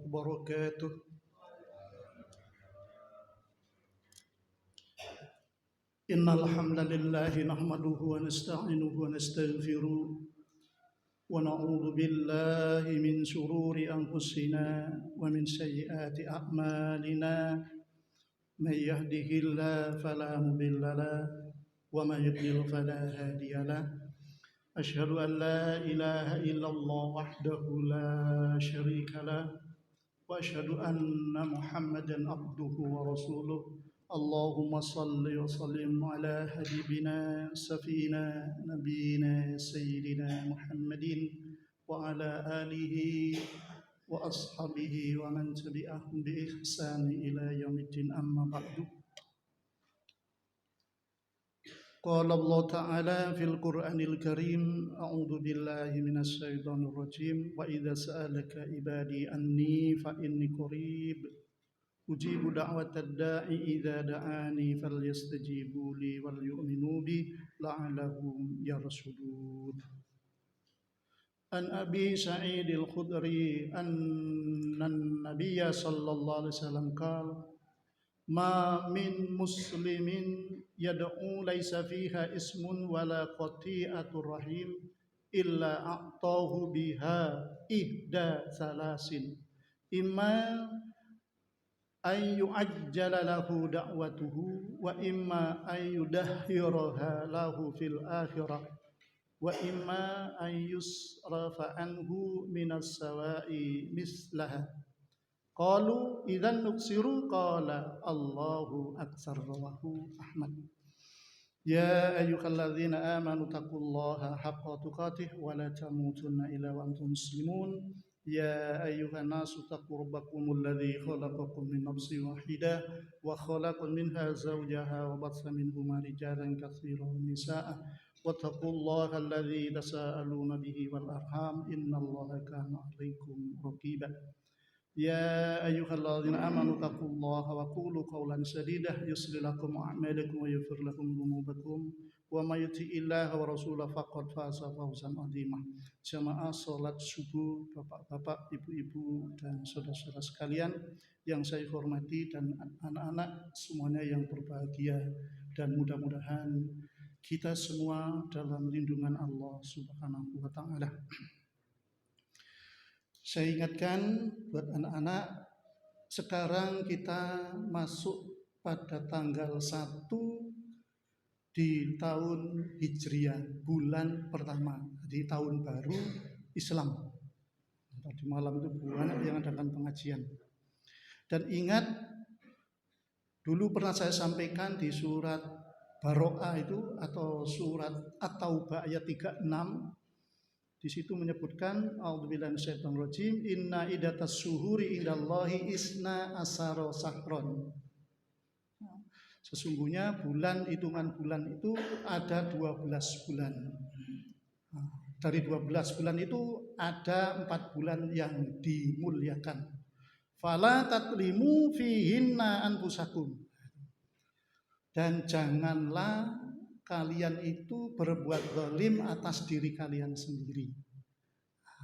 وبركاته. إن الحمد لله نحمده ونستعينه ونستغفره ونعوذ بالله من شرور أنفسنا ومن سيئات أعمالنا من يهده الله فلا مضل له ومن يضلل فلا هادي له أشهد أن لا إله إلا الله وحده لا شريك له وأشهد أن محمدا عبده ورسوله اللهم صل وسلم على حبيبنا سفينا نبينا سيدنا محمد وعلى آله وأصحابه ومن تبعهم بإحسان إلى يوم الدين أما بعد. قال الله تعالى في القرآن الكريم أعوذ بالله من الشيطان الرجيم وإذا سألك عبادي أني فإني قريب أجيب دعوة الداعي إذا دعاني فليستجيبوا لي وليؤمنوا بي لعلهم يرشدون. عن أبي سعيد الخدري أن النبي صلى الله عليه وسلم قال ما من مسلم يدعو ليس فيها اسم ولا قطيعة الرحيم إلا أعطاه بها إحدى ثلاث إما أن يعجل له دعوته وإما أن يدهرها له في الآخرة وإما أن يصرف عنه من السواء مثلها. قالوا إذا نكسر قال الله أكثر. رواه أحمد. يا أيها الذين آمنوا اتقوا الله حق تقاته ولا تموتن إلا وأنتم مسلمون. يا أيها الناس اتقوا ربكم الذي خلقكم من نفس واحدة وخلق منها زوجها وبث منهما رجالا كثيرا ونساء واتقوا الله الذي تساءلون به والأرحام إن الله كان عليكم رقيبا. يا أيها الذين آمنوا اتقوا الله وقولوا قولا سديدا يصلح لكم أعمالكم ويغفر لكم ذنوبكم ومن يطع الله ورسوله فقد فاز فوزا عظيما. Jamaah salat subuh, bapak-bapak, ibu-ibu dan saudara-saudara sekalian yang saya hormati dan anak-anak semuanya yang berbahagia, dan mudah-mudahan kita semua dalam lindungan Allah Subhanahu wa taala. Saya ingatkan buat anak-anak, sekarang kita masuk pada tanggal 1 di tahun Hijriah, bulan pertama di tahun baru Islam. Tadi malam itu bulan yang adakan pengajian. Dan ingat, dulu pernah saya sampaikan di surat Baro'ah itu atau surat At-Taubah ayat 36. Di situ menyebutkan a'udzubillahi minasyaitonir rajim inna iddatas syuhuri indallahi isna asara sahron. Sesungguhnya hitungan bulan itu ada 12 bulan. Dari 12 bulan itu ada 4 bulan yang dimuliakan. Fala tatlimu fihinna anfusakum. Dan janganlah kalian itu berbuat zalim atas diri kalian sendiri.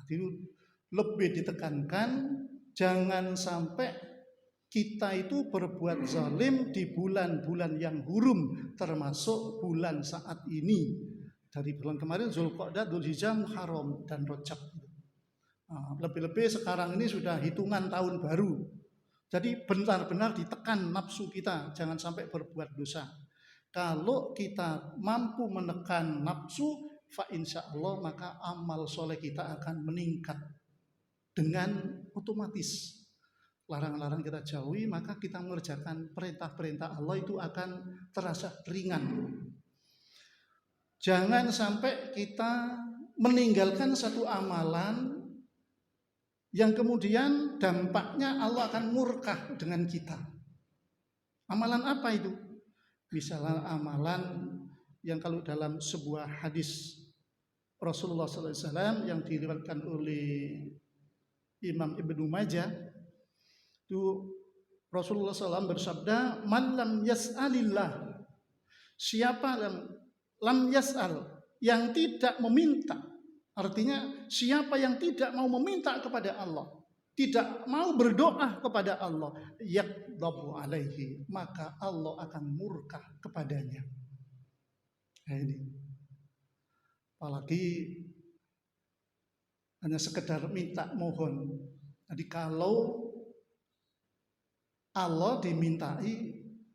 Itu lebih ditekankan, jangan sampai kita itu berbuat zalim di bulan-bulan yang hurum, termasuk bulan saat ini. Dari bulan kemarin Zulqa'dah, Dzulhijjah, Muharram dan Rajab. Lebih-lebih sekarang ini sudah hitungan tahun baru. Jadi benar-benar ditekan nafsu kita, jangan sampai berbuat dosa. Kalau kita mampu menekan nafsu, fa insya Allah maka amal soleh kita akan meningkat dengan otomatis. Larang-larang kita jauhi, maka kita mengerjakan perintah-perintah Allah itu akan terasa ringan. Jangan sampai kita meninggalkan satu amalan yang kemudian dampaknya Allah akan murka dengan kita. Amalan apa itu? Misalnya amalan yang kalau dalam sebuah hadis Rasulullah SAW yang diriwayatkan oleh Imam Ibnu Majah, itu Rasulullah SAW bersabda, "Man lam yas'alillah." Siapa lam yas'al, yang tidak meminta. Artinya siapa yang tidak mau meminta kepada Allah, tidak mau berdoa kepada Allah, yaghdhabu alaihi, maka Allah akan murka kepadanya. Nah, ini. Apalagi hanya sekedar minta mohon. Jadi kalau Allah dimintai,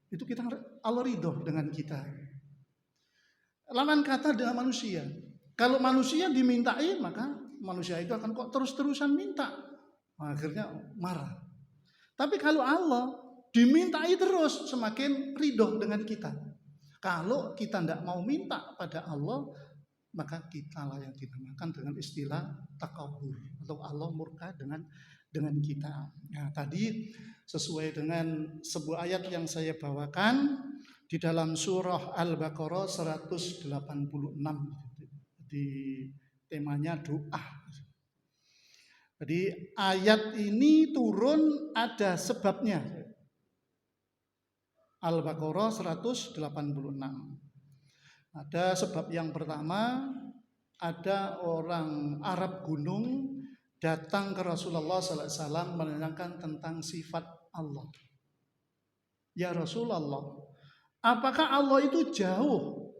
itu kita Allah ridho dengan kita. Lawan kata dengan manusia. Kalau manusia dimintai, maka manusia itu akan kok terus-terusan minta. Akhirnya marah. Tapi kalau Allah dimintai terus, semakin ridho dengan kita. Kalau kita tidak mau minta pada Allah, maka kita lah yang dinamakan dengan istilah takabur, atau Allah murka dengan kita. Nah, tadi sesuai dengan sebuah ayat yang saya bawakan di dalam surah Al-Baqarah 186, di temanya doa. Jadi ayat ini turun ada sebabnya. Al-Baqarah 186. Ada sebab yang pertama, ada orang Arab gunung datang ke Rasulullah SAW menanyakan tentang sifat Allah. Ya Rasulullah, apakah Allah itu jauh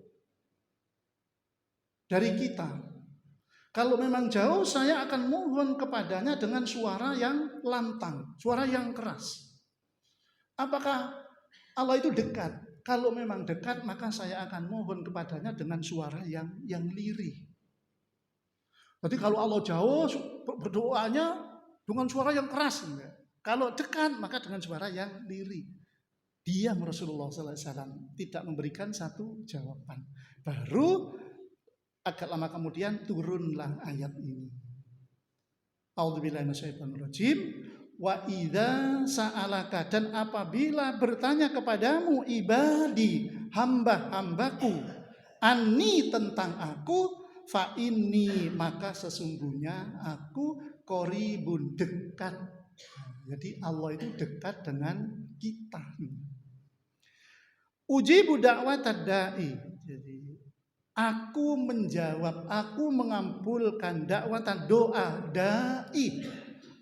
dari kita? Kalau memang jauh, saya akan mohon kepadanya dengan suara yang lantang, suara yang keras. Apakah Allah itu dekat? Kalau memang dekat, maka saya akan mohon kepadanya dengan suara yang lirih. Jadi kalau Allah jauh, berdoanya dengan suara yang keras. Kalau dekat, maka dengan suara yang lirih. Diam Rasulullah SAW, tidak memberikan satu jawaban. Baru agak lama kemudian turunlah ayat ini. A'udzubillahi minasyaitonirrajim. Wa idza sa'alaka, dan apabila bertanya kepadamu ibadi, hamba-hambaku, anni, tentang aku, fa inni, maka sesungguhnya aku qaribun, dekat. Jadi Allah itu dekat dengan kita. Ujibu da'watad da'i. Jadi aku menjawab, aku mengabulkan dakwatan, doa da'i,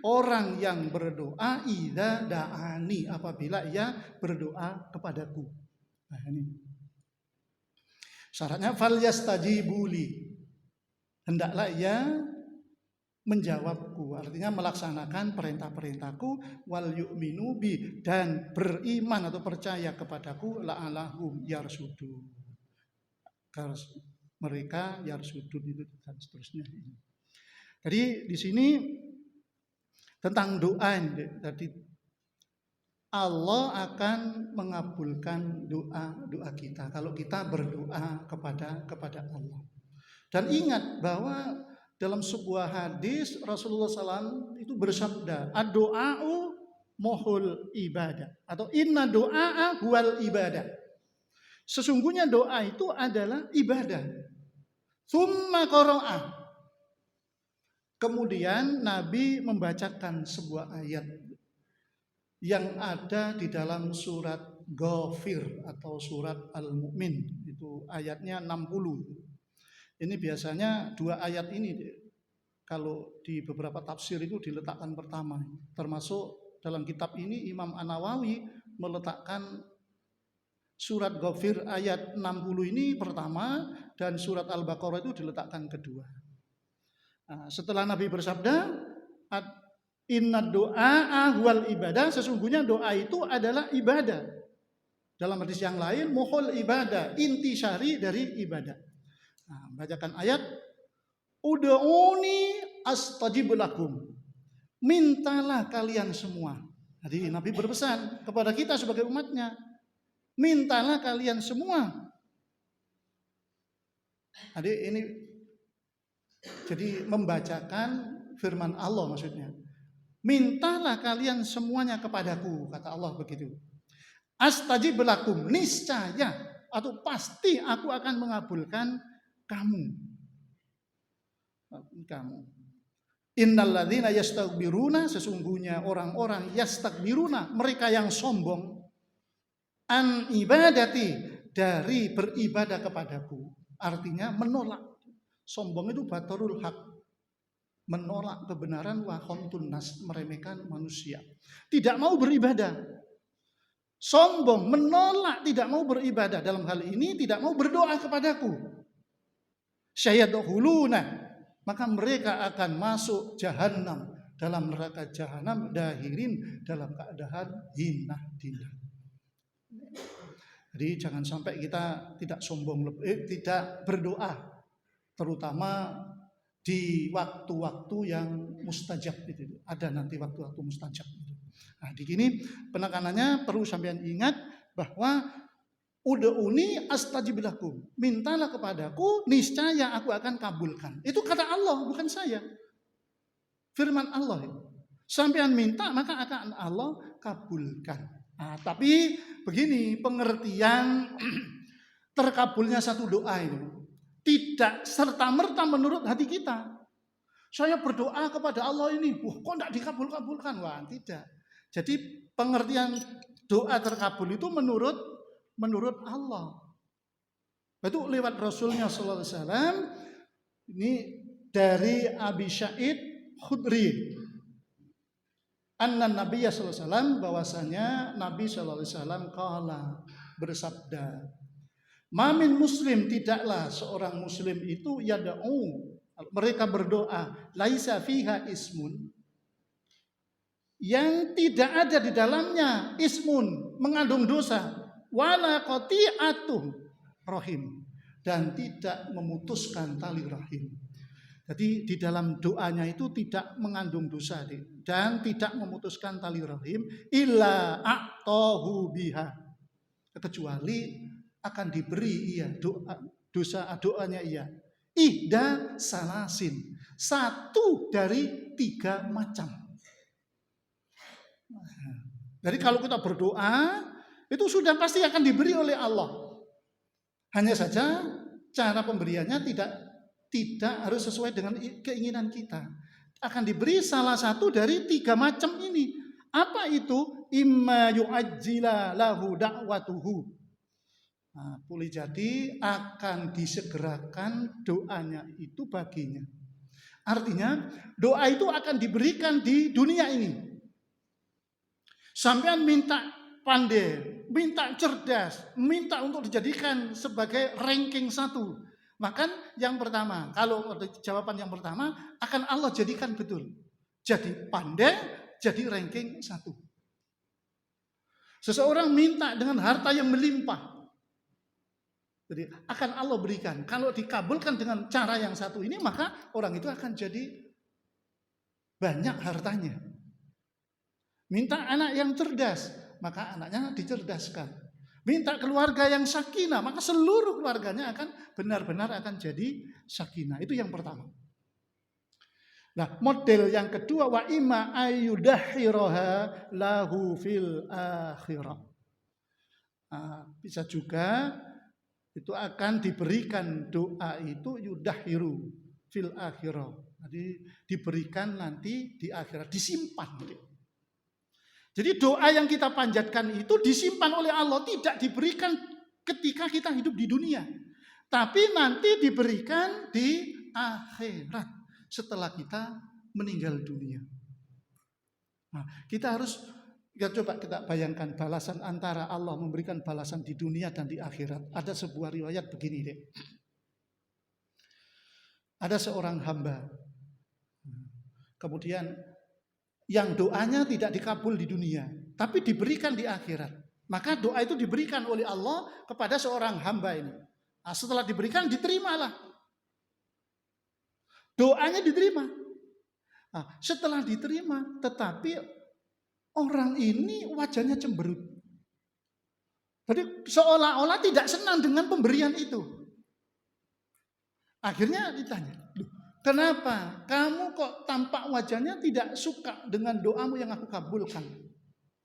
orang yang berdoa, idza da'ani, apabila ia berdoa kepadaku. Nah, ini syaratnya, falyastajibuli, hendaklah ia menjawabku, artinya melaksanakan perintah-perintahku, wal yu'minu bi, dan beriman atau percaya kepadaku, la'alahum yarsudu, mereka yarsudun, itu dan seterusnya. Jadi di sini tentang doa, jadi Allah akan mengabulkan doa kita kalau kita berdoa kepada Allah. Dan ingat bahwa dalam sebuah hadis Rasulullah SAW itu bersabda, ad-doa'u mohul ibadah, atau inna do'a huwal ibadah. Sesungguhnya doa itu adalah ibadah. Tsumma qara'a. Kemudian Nabi membacakan sebuah ayat yang ada di dalam surat Ghafir atau surat Al-Mu'min, itu ayatnya 60. Ini biasanya dua ayat ini kalau di beberapa tafsir itu diletakkan pertama. Termasuk dalam kitab ini Imam An-Nawawi meletakkan surat Ghafir ayat 60 ini pertama, dan surat Al-Baqarah itu diletakkan kedua. Nah, setelah Nabi bersabda, inna doa wal ibadah, sesungguhnya doa itu adalah ibadah. Dalam hadis yang lain, muhul ibadah, inti syari dari ibadah. Nah, bacakan ayat, ud'uni astajib lakum, mintalah kalian semua. Jadi Nabi berpesan kepada kita sebagai umatnya, mintalah kalian semua. Jadi ini jadi membacakan firman Allah maksudnya. Mintalah kalian semuanya kepadaku, kata Allah begitu. Astajib lakum, niscaya atau pasti aku akan mengabulkan kamu. Innalladzina yastakbiruna, sesungguhnya orang-orang yastakbiruna, mereka yang sombong, an ibadati, dari beribadah kepadaku. Artinya menolak. Sombong itu batarul haq, menolak kebenaran, wa khamtun nas, meremehkan manusia. Tidak mau beribadah. Sombong, menolak, tidak mau beribadah. Dalam hal ini tidak mau berdoa kepadaku. Syayadkhuluna, maka mereka akan masuk jahanam, dalam neraka jahanam, dahirin, dalam keadaan hina dina. Jadi jangan sampai kita tidak sombong, tidak berdoa, terutama di waktu-waktu yang mustajab itu. Ada nanti waktu-waktu mustajab itu. Nah, di sini penekanannya perlu sampean ingat bahwa ud'uni astajib lakum. Mintalah kepadaku, niscaya aku akan kabulkan. Itu kata Allah, bukan saya. Firman Allah. Sampean minta, maka akan Allah kabulkan. Nah, tapi begini pengertian terkabulnya satu doa itu. Tidak serta-merta menurut hati kita. Saya berdoa kepada Allah ini, kok tidak dikabul-kabulkan? Wah, tidak. Jadi pengertian doa terkabul itu menurut Allah. Itu lewat Rasulnya sallallahu alaihi wasallam. Ini dari Abi Sa'id Khudri. Anna Nabiya sallallahu alaihi wasallam, bahwasanya Nabi sallallahu alaihi wasallam qala, bersabda, Mamin muslim, tidaklah seorang muslim itu yad'u, mereka berdoa, laisa fiha ismun, yang tidak ada di dalamnya ismun, mengandung dosa, wala qati'atuh rahim, dan tidak memutuskan tali rahim. Jadi di dalam doanya itu tidak mengandung dosa dan tidak memutuskan tali rahim, illa a'tahu biha, kecuali akan diberi ia doanya ia ihda salasin, satu dari 3 macam. Jadi kalau kita berdoa itu sudah pasti akan diberi oleh Allah. Hanya saja cara pemberiannya tidak harus sesuai dengan keinginan kita. Akan diberi salah satu dari 3 macam ini. Apa itu? Imma yu'ajjila lahu da'watuhu. Nah, boleh jadi akan disegerakan doanya itu baginya. Artinya doa itu akan diberikan di dunia ini. Sampean minta pandai, minta cerdas, minta untuk dijadikan sebagai ranking 1. Maka yang pertama, kalau jawaban yang pertama akan Allah jadikan betul. Jadi pandai, jadi ranking 1. Seseorang minta dengan harta yang melimpah, jadi akan Allah berikan. Kalau dikabulkan dengan cara yang satu ini, maka orang itu akan jadi banyak hartanya. Minta anak yang cerdas, maka anaknya dicerdaskan. Minta keluarga yang sakinah, maka seluruh keluarganya akan benar-benar akan jadi sakinah. Itu yang pertama. Nah, model yang kedua, wa imma ayyudahhiraha lahu fil akhirah. Nah, bisa juga itu akan diberikan doa itu yudahiru fil akhirah. Jadi diberikan nanti di akhirat, disimpan. Jadi doa yang kita panjatkan itu disimpan oleh Allah, tidak diberikan ketika kita hidup di dunia, tapi nanti diberikan di akhirat setelah kita meninggal dunia. Nah, kita harus coba kita bayangkan balasan antara Allah memberikan balasan di dunia dan di akhirat. Ada sebuah riwayat begini deh. Ada seorang hamba, kemudian yang doanya tidak dikabul di dunia, tapi diberikan di akhirat. Maka doa itu diberikan oleh Allah kepada seorang hamba ini. Nah, setelah diberikan, diterimalah. Doanya diterima. Nah, setelah diterima, tetapi orang ini wajahnya cemberut. Jadi seolah-olah tidak senang dengan pemberian itu. Akhirnya ditanya, kenapa kamu kok tampak wajahnya tidak suka dengan doamu yang aku kabulkan?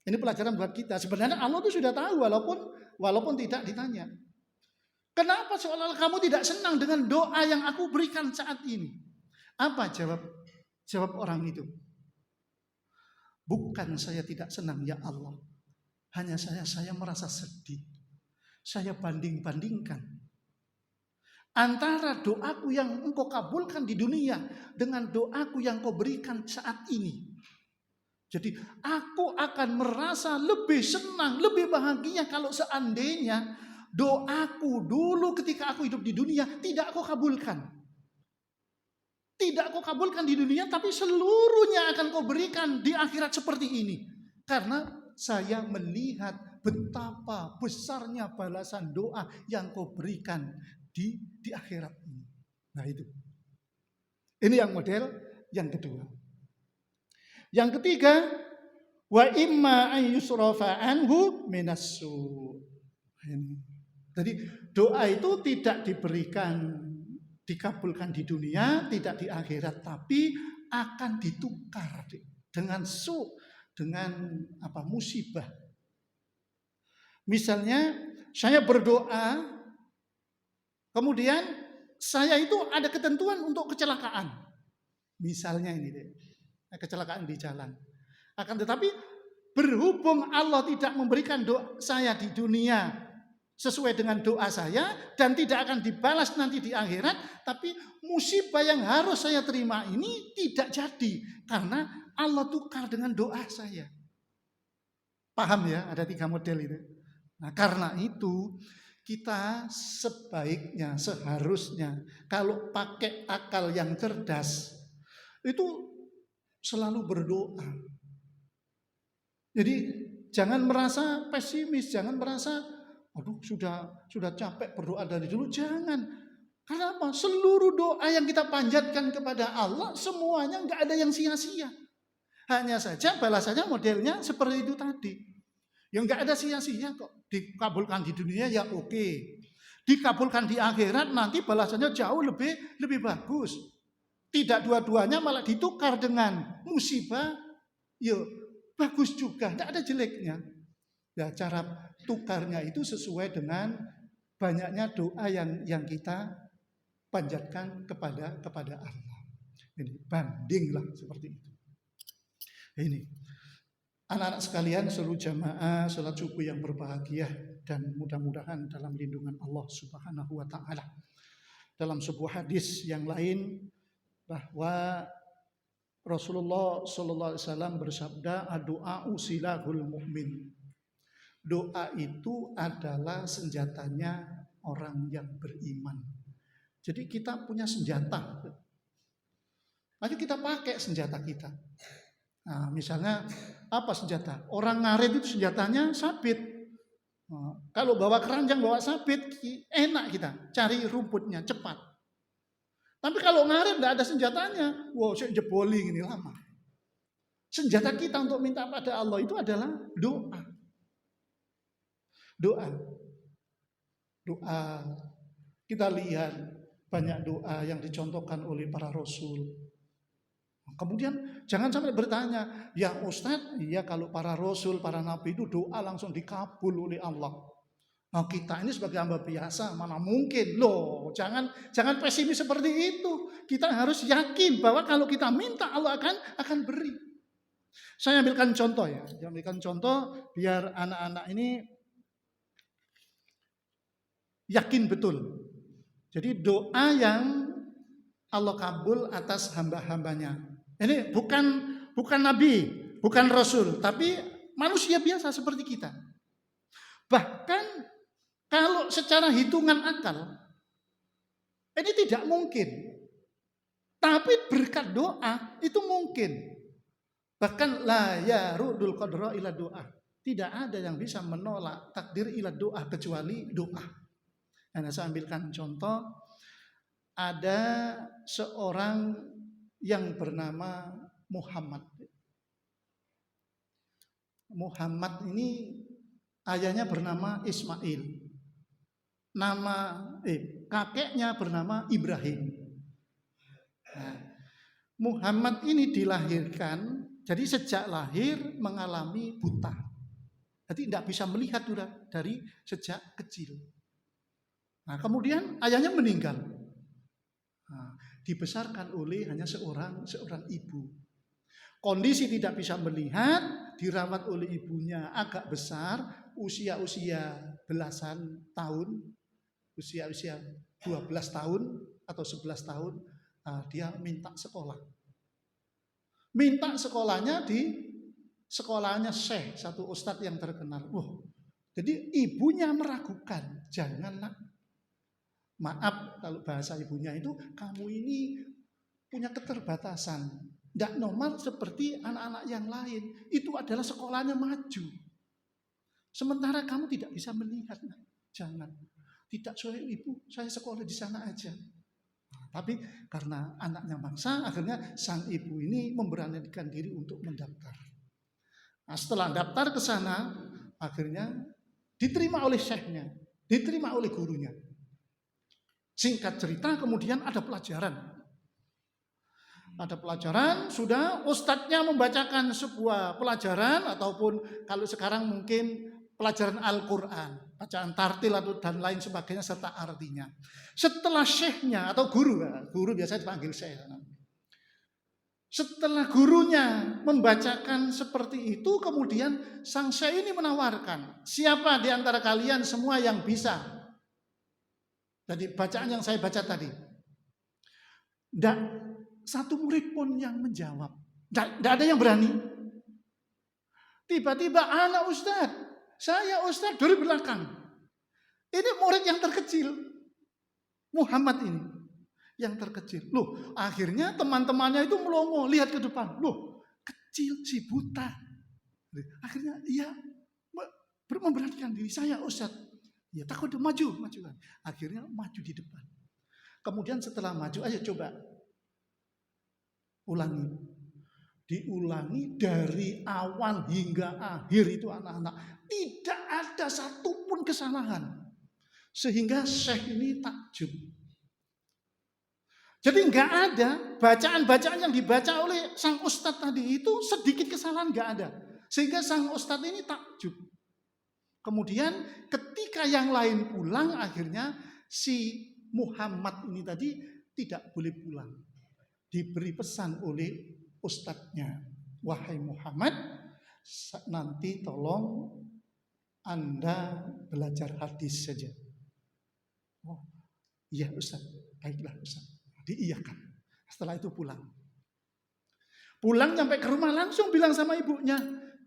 Ini pelajaran buat kita. Sebenarnya Allah itu sudah tahu walaupun tidak ditanya. Kenapa seolah-olah kamu tidak senang dengan doa yang aku berikan saat ini? Apa jawab orang itu? Bukan saya tidak senang ya Allah. Hanya saya merasa sedih. Saya banding-bandingkan antara doaku yang engkau kabulkan di dunia dengan doaku yang kau berikan saat ini. Jadi aku akan merasa lebih senang, lebih bahagia kalau seandainya doaku dulu ketika aku hidup di dunia tidak kau kabulkan. Tidak kau kabulkan di dunia, tapi seluruhnya akan kau berikan di akhirat seperti ini. Karena saya melihat betapa besarnya balasan doa yang kau berikan di akhirat ini. Nah itu. Ini yang model yang kedua. Yang ketiga, wa imma an yusrafa anhu minassu. Jadi doa itu tidak dikabulkan di dunia, tidak di akhirat, tapi akan ditukar dengan dengan musibah. Misalnya saya berdoa, kemudian saya itu ada ketentuan untuk kecelakaan. Misalnya ini deh, kecelakaan di jalan. Akan tetapi berhubung Allah tidak memberikan doa saya di dunia sesuai dengan doa saya dan tidak akan dibalas nanti di akhirat, tapi musibah yang harus saya terima ini tidak jadi karena Allah tukar dengan doa saya. Paham ya? Ada 3 model itu. Nah, karena itu kita sebaiknya, seharusnya kalau pakai akal yang cerdas itu selalu berdoa. Jadi jangan merasa pesimis, jangan merasa aduh sudah capek berdoa dari dulu, jangan. Karena apa? Seluruh doa yang kita panjatkan kepada Allah semuanya enggak ada yang sia-sia. Hanya saja balasannya modelnya seperti itu tadi. Yang enggak ada sia-sia kok. Dikabulkan di dunia ya oke. Dikabulkan di akhirat nanti balasannya jauh lebih bagus. Tidak dua-duanya malah ditukar dengan musibah, ya bagus juga, tidak ada jeleknya. Ya, cara tukarnya itu sesuai dengan banyaknya doa yang kita panjatkan kepada Allah. Ini bandinglah seperti itu. Ini anak-anak sekalian, seluruh jamaah salat subuh yang berbahagia dan mudah-mudahan dalam lindungan Allah Subhanahu wa taala. Dalam sebuah hadis yang lain bahwa Rasulullah sallallahu alaihi wasallam bersabda, "Doa usilahul mukmin." Doa itu adalah senjatanya orang yang beriman. Jadi kita punya senjata. Ayo kita pakai senjata kita. Nah, misalnya apa senjata? Orang ngarit itu senjatanya sabit. Nah, kalau bawa keranjang, bawa sabit, enak kita cari rumputnya cepat. Tapi kalau ngarit tidak ada senjatanya, wow, saya jeboli ini lama. Senjata kita untuk minta pada Allah itu adalah doa. Doa. Kita lihat banyak doa yang dicontohkan oleh para rasul. Kemudian jangan sampai bertanya, ya Ustadz, iya kalau para rasul, para nabi itu doa langsung dikabul oleh Allah. Nah, kita ini sebagai hamba biasa mana mungkin loh, jangan pesimis seperti itu. Kita harus yakin bahwa kalau kita minta Allah akan beri. Saya ambilkan contoh ya, biar anak-anak ini yakin betul. Jadi doa yang Allah kabul atas hamba-hambanya. Ini bukan nabi, bukan rasul, tapi manusia biasa seperti kita. Bahkan kalau secara hitungan akal ini tidak mungkin. Tapi berkat doa itu mungkin. Bahkan la yarudul qadra ila doa. Tidak ada yang bisa menolak takdir ila doa kecuali doa. Nah, saya ambilkan contoh, ada seorang yang bernama Muhammad. Muhammad ini ayahnya bernama Ismail. Kakeknya bernama Ibrahim. Nah, Muhammad ini dilahirkan, jadi sejak lahir mengalami buta. Jadi tidak bisa melihat dari sejak kecil. Nah, kemudian ayahnya meninggal. Nah, dibesarkan oleh hanya seorang ibu. Kondisi tidak bisa melihat, dirawat oleh ibunya agak besar, usia belasan tahun, usia 12 tahun atau 11 tahun, dia minta sekolah. Minta sekolahnya di sekolahnya Syekh, satu ustadz yang terkenal. Jadi ibunya meragukan, jangan nak. Maaf kalau bahasa ibunya itu, kamu ini punya keterbatasan. Tidak normal seperti anak-anak yang lain. Itu adalah sekolahnya maju. Sementara kamu tidak bisa melihat. Nak. Jangan. Tidak, soalnya ibu, saya sekolah di sana aja. Tapi karena anaknya maksa, akhirnya sang ibu ini memberanikan diri untuk mendaftar. Nah, setelah daftar ke sana, akhirnya diterima oleh syekhnya, diterima oleh gurunya. Singkat cerita, kemudian ada pelajaran. Ada pelajaran, sudah ustadznya membacakan sebuah pelajaran, ataupun kalau sekarang mungkin pelajaran Al-Quran. Bacaan tartil atau dan lain sebagainya serta artinya. Setelah syekhnya atau guru biasanya dipanggil syekh. Setelah gurunya membacakan seperti itu, kemudian sang syekh ini menawarkan, siapa di antara kalian semua yang bisa? Jadi bacaan yang saya baca tadi. Tidak satu murid pun yang menjawab. Tidak ada yang berani. Tiba-tiba anak ustadz. Saya ustadz dari belakang. Ini murid yang terkecil. Muhammad ini. Yang terkecil. Loh, akhirnya teman-temannya itu melongo. Lihat ke depan. Loh, kecil si buta. Akhirnya ia memberanikan diri. Saya ustadz. Ya takut maju. Akhirnya maju di depan. Kemudian setelah maju, ayo coba. Ulangi. Diulangi dari awal hingga akhir itu anak-anak. Tidak ada satupun kesalahan. Sehingga syekh ini takjub. Jadi nggak ada bacaan-bacaan yang dibaca oleh sang ustadz tadi itu sedikit kesalahan nggak ada. Sehingga sang ustadz ini takjub. Kemudian ketika yang lain pulang, akhirnya si Muhammad ini tadi tidak boleh pulang. Diberi pesan oleh ustadznya, wahai Muhammad, nanti tolong Anda belajar hadis saja. Oh, iya Ustaz, baiklah Ustaz. Diiyakan. Setelah itu pulang. Pulang sampai ke rumah langsung bilang sama ibunya,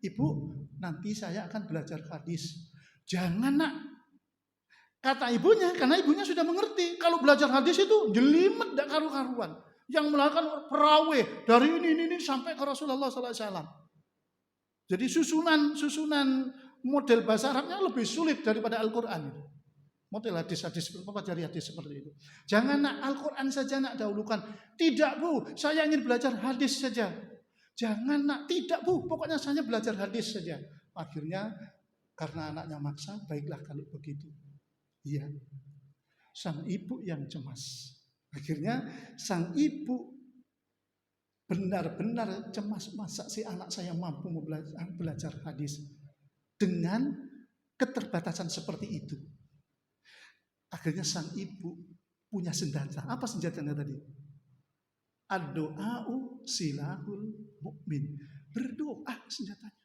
Ibu, nanti saya akan belajar hadis. Jangan nak. Kata ibunya, karena ibunya sudah mengerti. Kalau belajar hadis itu jelimet tidak karu-karuan. Yang melakukan perawih dari ini sampai ke Rasulullah SAW. Jadi susunan model bahasa Arabnya lebih sulit daripada Al-Quran. Model hadis-hadis, pelajari hadis seperti itu. Jangan nak Al-Quran saja nak dahulukan. Tidak Bu, saya ingin belajar hadis saja. Jangan nak, tidak Bu, pokoknya saya belajar hadis saja. Akhirnya karena anaknya maksa, baiklah kalau begitu. Iya, sang ibu yang cemas. Akhirnya sang ibu benar-benar cemas, masa si anak saya mampu belajar hadis dengan keterbatasan seperti itu. Akhirnya sang ibu punya senjata. Apa senjatanya tadi? Ad-do'a'u silahul mu'min. Berdoa senjatanya.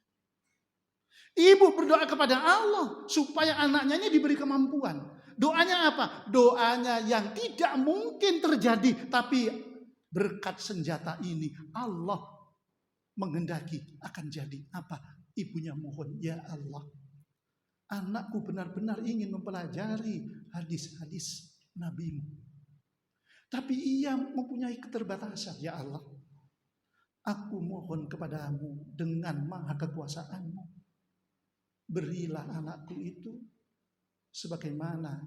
Ibu berdoa kepada Allah supaya anaknya ini diberi kemampuan. Doanya apa? Doanya yang tidak mungkin terjadi, tapi berkat senjata ini Allah menghendaki akan jadi. Apa? Ibunya mohon, ya Allah, anakku benar-benar ingin mempelajari hadis-hadis Nabi-Mu. Tapi ia mempunyai keterbatasan, ya Allah. Aku mohon kepadamu dengan maha kekuasaan-Mu. Berilah anakku itu sebagaimana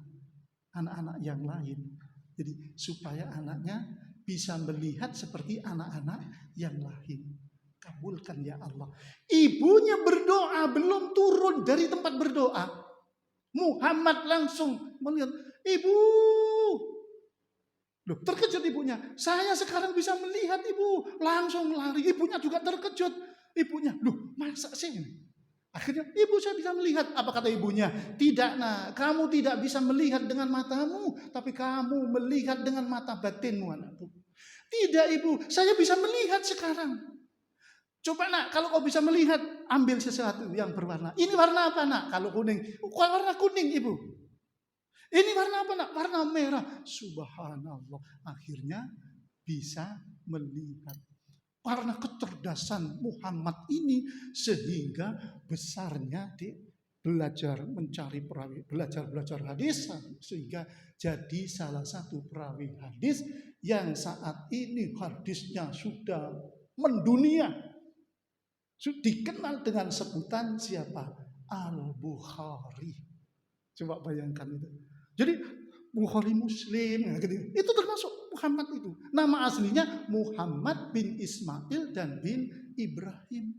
anak-anak yang lain. Jadi supaya anaknya bisa melihat seperti anak-anak yang lain. Kabulkan ya Allah. Ibunya berdoa, belum turun dari tempat berdoa. Muhammad langsung melihat, Ibu. Loh, terkejut ibunya. Saya sekarang bisa melihat Ibu. Langsung lari. Ibunya juga terkejut. Ibunya, loh masa sih ini? Akhirnya, Ibu saya bisa melihat. Apa kata ibunya? Tidak nak, kamu tidak bisa melihat dengan matamu. Tapi kamu melihat dengan mata batinmu anakku. Tidak Ibu, saya bisa melihat sekarang. Coba nak, kalau kau bisa melihat, ambil sesuatu yang berwarna. Ini warna apa nak? Kalau kuning, warna kuning Ibu. Ini warna apa nak? Warna merah. Subhanallah. Akhirnya bisa melihat karena kecerdasan Muhammad ini sehingga besarnya di belajar mencari perawi, belajar hadis sehingga jadi salah satu perawi hadis yang saat ini hadisnya sudah mendunia. Dikenal dengan sebutan siapa? Al-Bukhari. Coba bayangkan itu. Jadi Bukhari Muslim itu termasuk Muhammad itu. Nama aslinya Muhammad bin Ismail dan bin Ibrahim.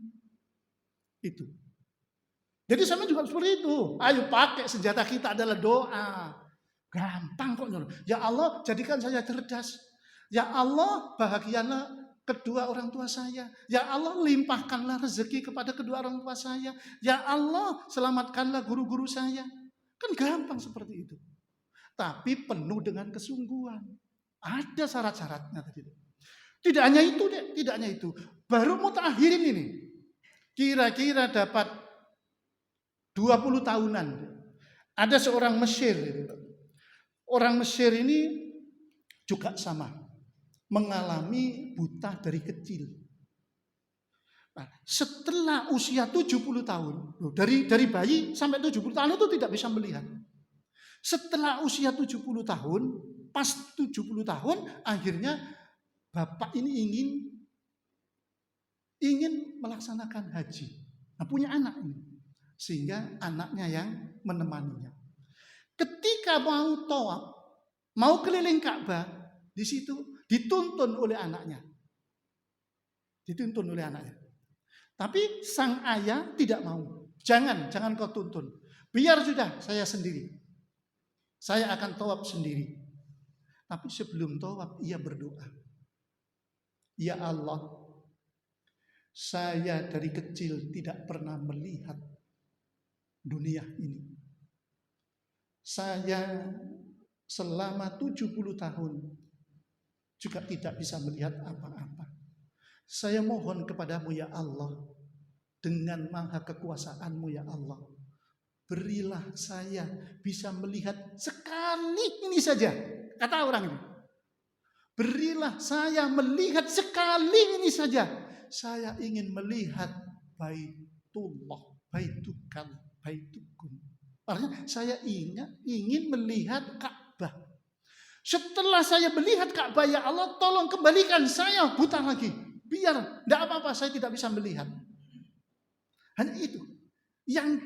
Itu. Jadi sama juga seperti itu. Ayo pakai senjata kita adalah doa. Gampang kok. Ya Allah, jadikan saya cerdas. Ya Allah, bahagialah kedua orang tua saya. Ya Allah, limpahkanlah rezeki kepada kedua orang tua saya. Ya Allah, selamatkanlah guru-guru saya. Kan gampang seperti itu. Tapi penuh dengan kesungguhan. Ada syarat-syaratnya tadi. Tidak hanya itu, Dek. Tidak hanya itu. Baru mutakhirin ini. Kira-kira dapat 20 tahunan. Ada seorang Mesir. Orang Mesir ini juga sama. Mengalami buta dari kecil. Nah, setelah usia 70 tahun. Dari bayi sampai 70 tahun itu tidak bisa melihat. Setelah usia 70 tahun, pas 70 tahun, akhirnya bapak ini ingin melaksanakan haji. Nah, punya anak ini. Sehingga anaknya yang menemaninya. Ketika mau tawaf, mau keliling Ka'bah, di situ dituntun oleh anaknya. Dituntun oleh anaknya. Tapi sang ayah tidak mau. Jangan kau tuntun. Biar sudah saya sendiri. Saya akan tawaf sendiri. Tapi sebelum tawaf ia berdoa. Ya Allah, saya dari kecil tidak pernah melihat dunia ini. Saya selama 70 tahun juga tidak bisa melihat apa-apa. Saya mohon kepadamu ya Allah, dengan maha kekuasaan-mu ya Allah, berilah saya bisa melihat sekali ini saja. Kata orang ini. Berilah saya melihat sekali ini saja. Saya ingin melihat Baitullah, baitukum. Artinya saya ingin melihat Ka'bah. Setelah saya melihat Ka'bah, ya Allah tolong kembalikan saya buta lagi. Biar tidak apa-apa saya tidak bisa melihat. Hanya itu yang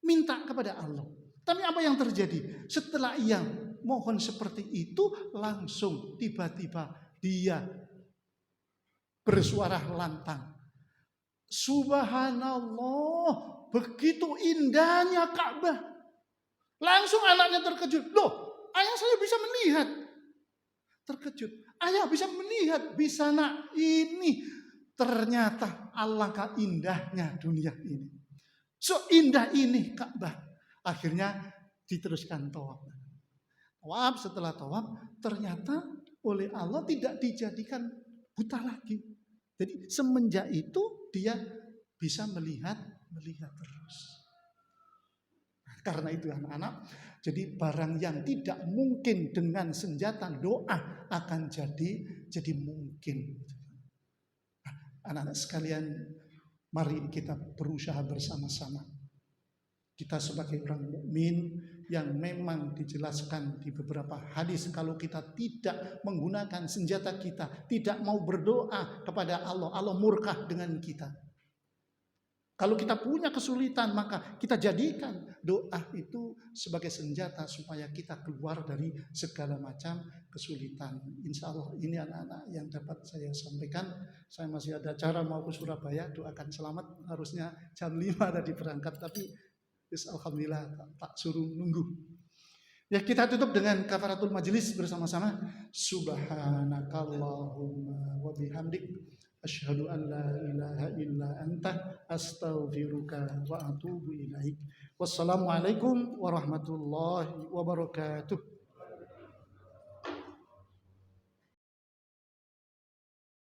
diminta kepada Allah. Tapi apa yang terjadi? Setelah ia mohon seperti itu, langsung tiba-tiba dia bersuara lantang. Subhanallah, begitu indahnya Ka'bah. Langsung anaknya terkejut. Loh, ayah saya bisa melihat. Terkejut. Ayah bisa melihat. Bisa nak, ini ternyata alangkah indahnya dunia ini. So indah ini Ka'bah. Akhirnya diteruskan tawaf. Tawaf, setelah tawaf ternyata oleh Allah tidak dijadikan buta lagi. Jadi semenjak itu dia bisa melihat terus. Karena itu anak-anak, jadi barang yang tidak mungkin dengan senjata doa akan jadi mungkin. Anak-anak sekalian, mari kita berusaha bersama-sama. Kita sebagai orang mukmin yang memang dijelaskan di beberapa hadis, kalau kita tidak menggunakan senjata kita, tidak mau berdoa kepada Allah, Allah murka dengan kita. Kalau kita punya kesulitan, maka kita jadikan doa itu sebagai senjata supaya kita keluar dari segala macam kesulitan. Insya Allah ini anak-anak yang dapat saya sampaikan. Saya masih ada acara mau ke Surabaya, doakan selamat. Harusnya jam 5 tadi berangkat, tapi alhamdulillah tak suruh nunggu. Ya, kita tutup dengan kafaratul majelis bersama-sama. Subhanakallahumma wa bihamdik, asyhadu an la ilaha illa anta, astaghfiruka wa atubu ilaik. Wassalamualaikum warahmatullahi wabarakatuh.